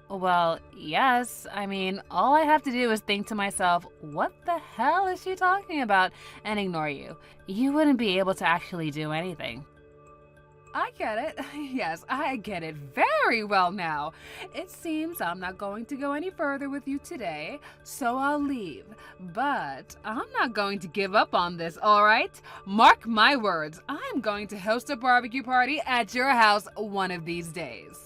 Well, yes. I mean, all I have to do is think to myself, what the hell is she talking about? And ignore you. You wouldn't be able to actually do anything. I get it. Yes, I get it very well now. It seems I'm not going to go any further with you today, so I'll leave. But I'm not going to give up on this, all right? Mark my words. I'm going to host a barbecue party at your house one of these days.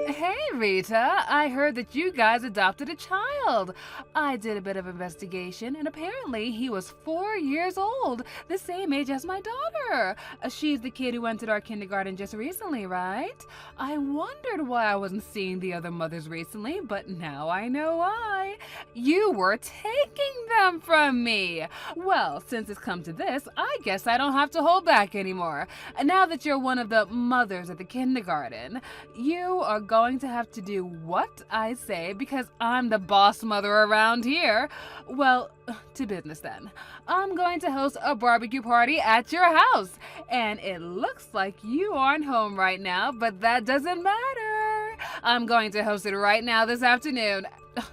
Hey, Rita, I heard that you guys adopted a child. I did a bit of investigation, and apparently he was 4 years old, the same age as my daughter. She's the kid who entered our kindergarten just recently, right? I wondered why I wasn't seeing the other mothers recently, but now I know why. You were taking them from me. Well, since it's come to this, I guess I don't have to hold back anymore. Now that you're one of the mothers at the kindergarten, you are going to have to do what I say because I'm the boss mother around here. Well, to business then. I'm going to host a barbecue party at your house. And it looks like you aren't home right now, but that doesn't matter. I'm going to host it right now this afternoon.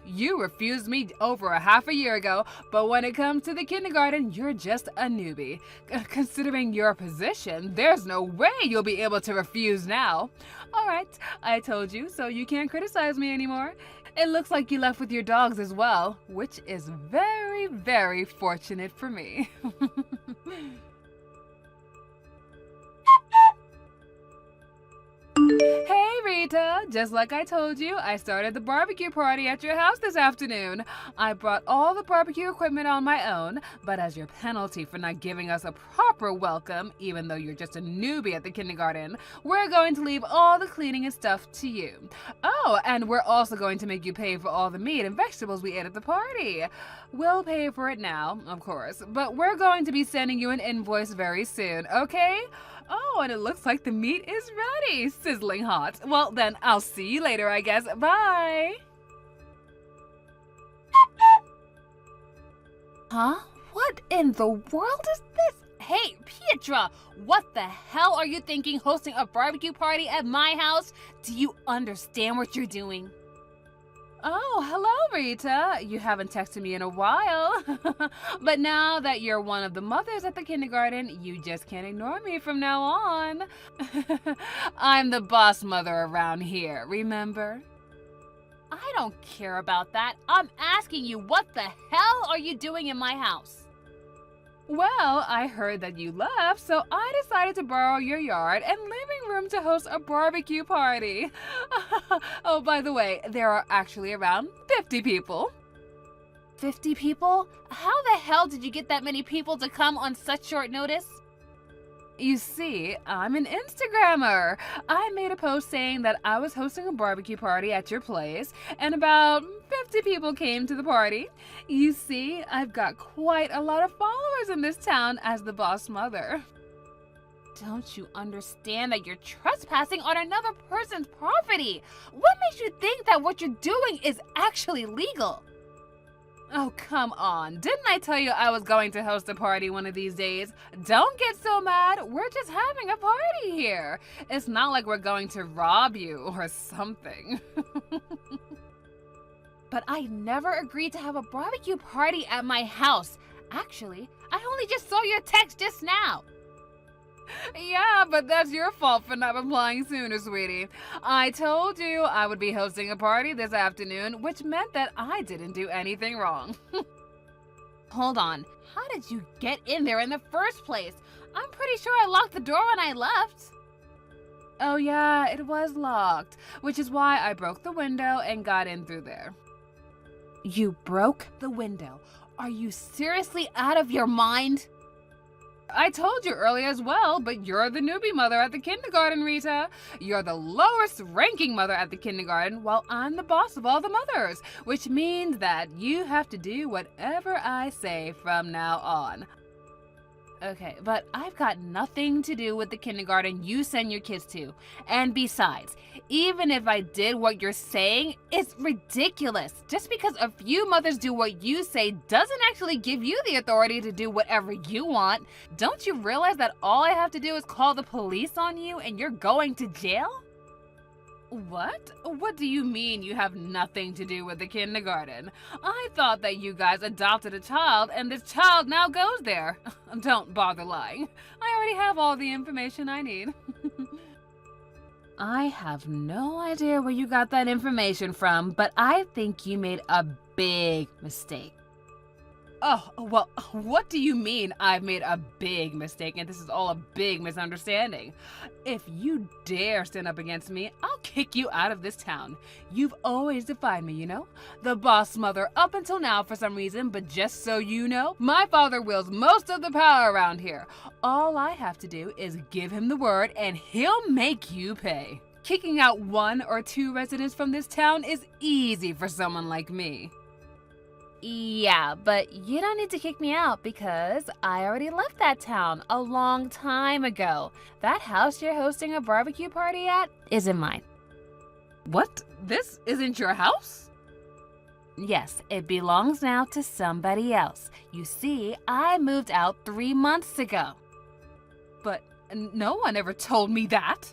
You refused me over a half a year ago, but when it comes to the kindergarten, you're just a newbie. Considering your position, there's no way you'll be able to refuse now. All right, I told you, so you can't criticize me anymore. It looks like you left with your dogs as well, which is very, very fortunate for me. Hey, Rita, just like I told you, I started the barbecue party at your house this afternoon. I brought all the barbecue equipment on my own, but as your penalty for not giving us a proper welcome, even though you're just a newbie at the kindergarten, we're going to leave all the cleaning and stuff to you. Oh, and we're also going to make you pay for all the meat and vegetables we ate at the party. We'll pay for it now, of course, but we're going to be sending you an invoice very soon, okay? Oh, and it looks like the meat is ready. Sizzling hot. Well, then I'll see you later, I guess. Bye. Huh? What in the world is this? Hey, Pietra, what the hell are you thinking hosting a barbecue party at my house? Do you understand what you're doing? Oh, hello, Rita. You haven't texted me in a while. But now that you're one of the mothers at the kindergarten, you just can't ignore me from now on. I'm the boss mother around here, remember? I don't care about that. I'm asking you, what the hell are you doing in my house? Well, I heard that you left, so I decided to borrow your yard and living room to host a barbecue party. Oh, by the way, there are actually around 50 people. 50 people? How the hell did you get that many people to come on such short notice? You see, I'm an Instagrammer. I made a post saying that I was hosting a barbecue party at your place, and about 50 people came to the party. You see, I've got quite a lot of followers in this town as the boss mother. Don't you understand that you're trespassing on another person's property? What makes you think that what you're doing is actually legal? Oh, come on. Didn't I tell you I was going to host a party one of these days? Don't get so mad. We're just having a party here. It's not like we're going to rob you or something. But I never agreed to have a barbecue party at my house. Actually, I only just saw your text just now. Yeah, but that's your fault for not replying sooner, sweetie. I told you I would be hosting a party this afternoon, which meant that I didn't do anything wrong. Hold on. How did you get in there in the first place? I'm pretty sure I locked the door when I left. Oh yeah, it was locked, which is why I broke the window and got in through there. You broke the window? Are you seriously out of your mind? I told you earlier as well, but you're the newbie mother at the kindergarten, Rita. You're the lowest ranking mother at the kindergarten, while I'm the boss of all the mothers, which means that you have to do whatever I say from now on. Okay, but I've got nothing to do with the kindergarten you send your kids to. And besides, even if I did what you're saying, it's ridiculous. Just because a few mothers do what you say doesn't actually give you the authority to do whatever you want. Don't you realize that all I have to do is call the police on you and you're going to jail? What? What do you mean you have nothing to do with the kindergarten? I thought that you guys adopted a child and this child now goes there. Don't bother lying. I already have all the information I need. I have no idea where you got that information from, but I think you made a big mistake. Oh, well, what do you mean I've made a big mistake and this is all a big misunderstanding? If you dare stand up against me, I'll kick you out of this town. You've always defied me, you know? The boss mother up until now for some reason, but just so you know, my father wields most of the power around here. All I have to do is give him the word and he'll make you pay. Kicking out 1 or 2 residents from this town is easy for someone like me. Yeah, but you don't need to kick me out because I already left that town a long time ago. That house you're hosting a barbecue party at isn't mine. What? This isn't your house? Yes, it belongs now to somebody else. You see, I moved out 3 months ago. But no one ever told me that.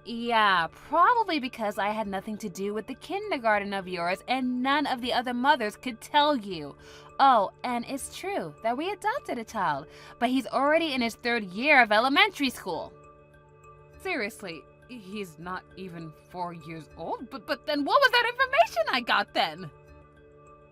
Yeah, probably because I had nothing to do with the kindergarten of yours and none of the other mothers could tell you. Oh, and it's true that we adopted a child, but he's already in his 3rd year of elementary school. Seriously, he's not even 4 years old? But then what was that information I got then?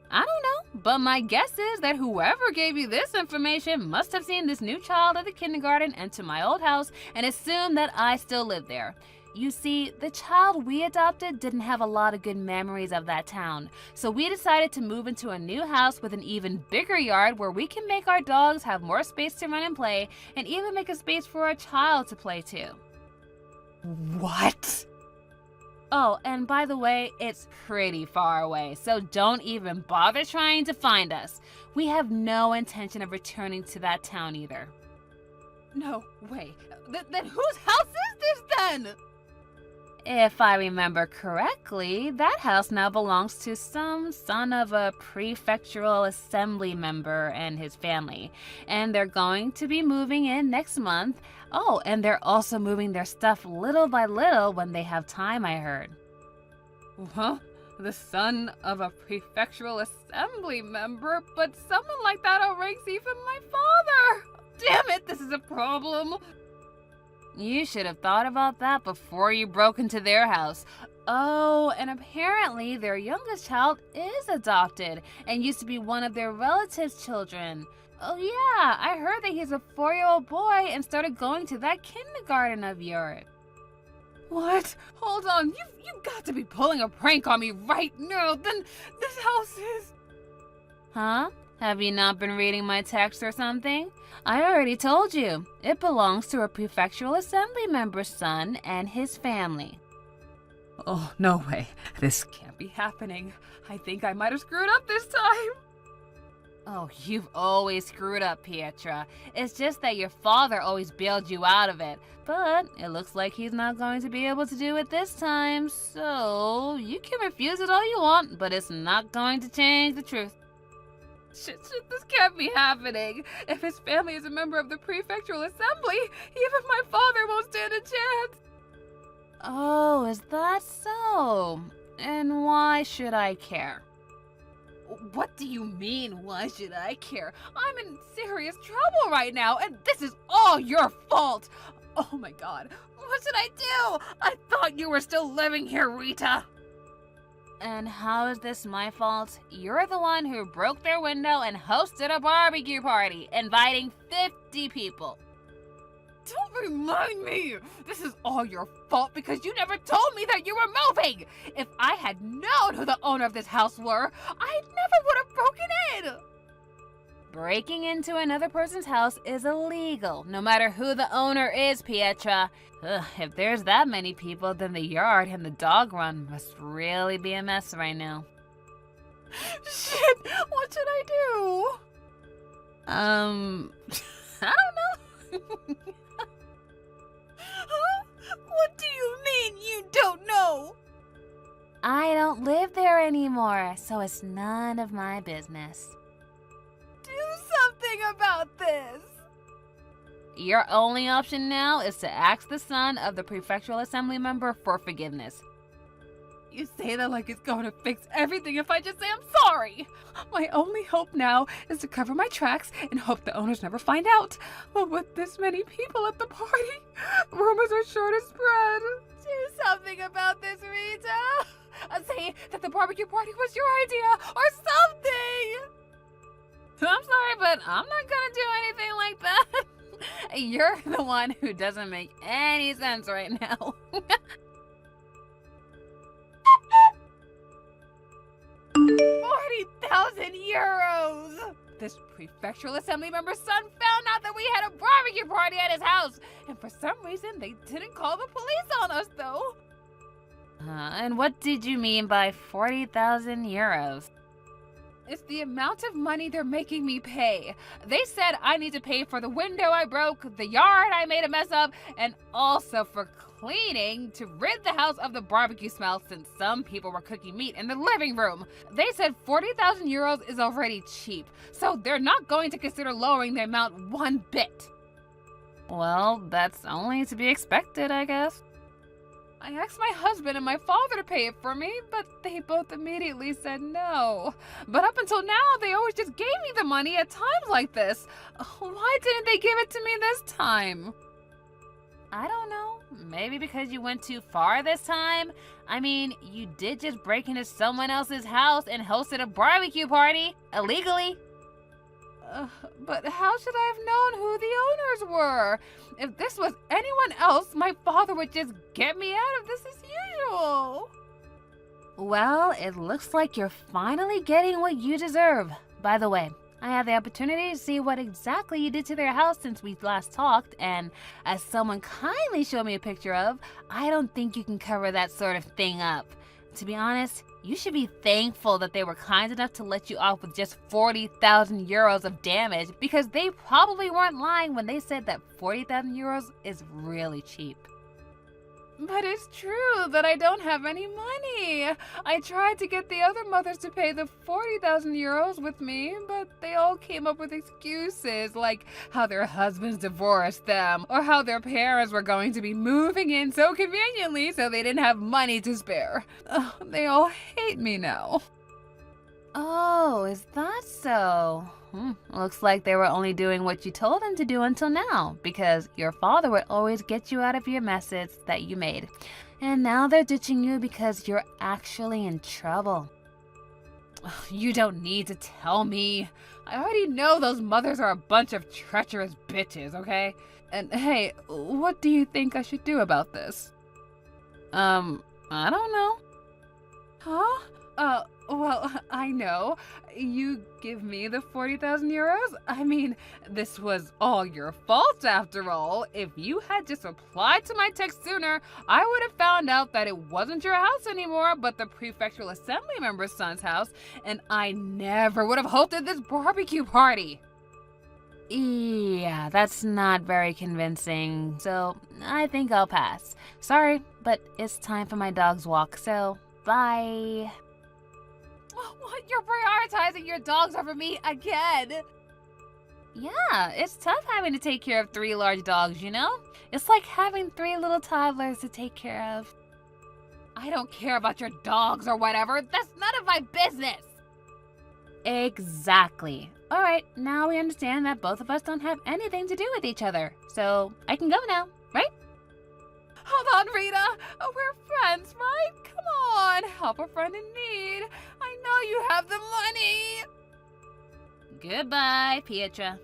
I don't know, but my guess is that whoever gave you this information must have seen this new child at the kindergarten enter my old house and assumed that I still live there. You see, the child we adopted didn't have a lot of good memories of that town, so we decided to move into a new house with an even bigger yard where we can make our dogs have more space to run and play, and even make a space for our child to play too. What? Oh, and by the way, it's pretty far away, so don't even bother trying to find us. We have no intention of returning to that town either. No way. Then whose house is this then? If I remember correctly, that house now belongs to some son of a prefectural assembly member and his family. And they're going to be moving in next month. Oh, and they're also moving their stuff little by little when they have time, I heard. Huh? the son of a prefectural assembly member, but someone like that outranks even my father. Damn it, this is a problem. You should have thought about that before you broke into their house. Oh, and apparently their youngest child is adopted and used to be one of their relatives' children. Oh yeah, I heard that he's a 4-year-old boy and started going to that kindergarten of yours. What? Hold on, you've got to be pulling a prank on me right now. Then this house is... Huh? Have you not been reading my text or something? I already told you. It belongs to a prefectural assembly member's son and his family. Oh, no way. This can't be happening. I think I might have screwed up this time. Oh, you've always screwed up, Pietra. It's just that your father always bailed you out of it. But it looks like he's not going to be able to do it this time. So you can refuse it all you want, but it's not going to change the truth. Shit, this can't be happening. If his family is a member of the prefectural assembly, even my father won't stand a chance. Oh, is that so? And why should I care? What do you mean, why should I care? I'm in serious trouble right now, and this is all your fault! Oh my god, what should I do? I thought you were still living here, Rita! And how is this my fault? You're the one who broke their window and hosted a barbecue party, inviting 50 people. Don't remind me! This is all your fault because you never told me that you were moving! If I had known who the owner of this house were, I never would have broken in! Breaking into another person's house is illegal, no matter who the owner is, Pietra. Ugh, if there's that many people, then the yard and the dog run must really be a mess right now. Shit! What should I do? I don't know. Huh? What do you mean you don't know? I don't live there anymore, so it's none of my business. Do something about this! Your only option now is to ask the son of the prefectural assembly member for forgiveness. You say that like it's going to fix everything if I just say I'm sorry. My only hope now is to cover my tracks and hope the owners never find out. But with this many people at the party, rumors are sure to spread. Do something about this, Rita. Say that the barbecue party was your idea or something. I'm sorry, but I'm not gonna do anything like that. You're the one who doesn't make any sense right now. 40,000 euros! This prefectural assembly member's son found out that we had a barbecue party at his house, and for some reason they didn't call the police on us, though. And what did you mean by 40,000 euros? It's the amount of money they're making me pay. They said I need to pay for the window I broke, the yard I made a mess of, and also for cleaning to rid the house of the barbecue smell since some people were cooking meat in the living room. They said 40,000 euros is already cheap, so they're not going to consider lowering the amount one bit. Well, that's only to be expected, I guess. I asked my husband and my father to pay it for me, but they both immediately said no. But up until now, they always just gave me the money at times like this. Why didn't they give it to me this time? I don't know. Maybe because you went too far this time? I mean, you did just break into someone else's house and hosted a barbecue party, illegally. But how should I have known who the owners were? If this was anyone else, my father would just get me out of this as usual. Well, it looks like you're finally getting what you deserve. By the way, I had the opportunity to see what exactly you did to their house since we last talked, and as someone kindly showed me a picture of, I don't think you can cover that sort of thing up. To be honest, you should be thankful that they were kind enough to let you off with just 40,000 euros of damage, because they probably weren't lying when they said that 40,000 euros is really cheap. But it's true that I don't have any money. I tried to get the other mothers to pay the 40,000 euros with me, but they all came up with excuses like how their husbands divorced them or how their parents were going to be moving in so conveniently so they didn't have money to spare. They all hate me now. Oh, is that so? Looks like they were only doing what you told them to do until now, because your father would always get you out of your messes that you made. And now they're ditching you because you're actually in trouble. You don't need to tell me. I already know those mothers are a bunch of treacherous bitches, okay? And hey, what do you think I should do about this? I don't know. Huh? Well, I know. You give me the 40,000 euros? I mean, this was all your fault after all. If you had just replied to my text sooner, I would have found out that it wasn't your house anymore, but the prefectural assembly member's son's house, and I never would have hosted this barbecue party. Yeah, that's not very convincing, so I think I'll pass. Sorry, but it's time for my dog's walk, so bye. What? You're prioritizing your dogs over me again? Yeah, it's tough having to take care of 3 large dogs, you know? It's like having 3 little toddlers to take care of. I don't care about your dogs or whatever. That's none of my business. Exactly. All right, now we understand that both of us don't have anything to do with each other. So I can go now, right? Hold on, Rita. We're friends, right? Come on, help a friend in need. I know you have the money. Goodbye, Pietra.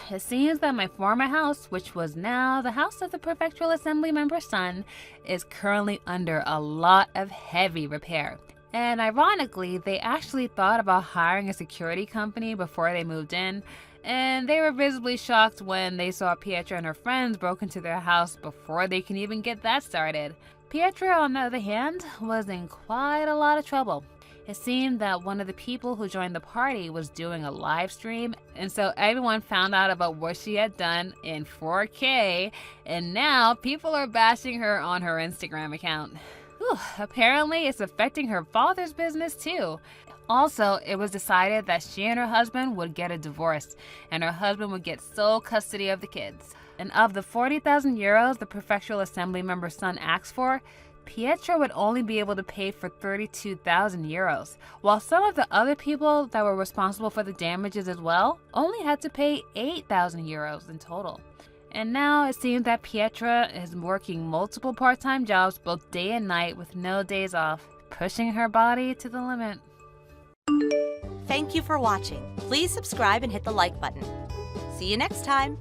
It seems that my former house, which was now the house of the prefectural assembly member's son, is currently under a lot of heavy repair. And ironically, they actually thought about hiring a security company before they moved in, and they were visibly shocked when they saw Pietra and her friends broke into their house before they can even get that started. Pietra, on the other hand, was in quite a lot of trouble. It seemed that one of the people who joined the party was doing a live stream, and so everyone found out about what she had done in 4K, and now people are bashing her on her Instagram account. Whew, apparently it's affecting her father's business too. Also, it was decided that she and her husband would get a divorce, and her husband would get sole custody of the kids. And of the 40,000 euros the prefectural assembly member's son asked for, Pietra would only be able to pay for 32,000 euros, while some of the other people that were responsible for the damages as well only had to pay 8,000 euros in total. And now it seems that Pietra is working multiple part-time jobs both day and night with no days off, pushing her body to the limit. Thank you for watching. Please subscribe and hit the like button. See you next time.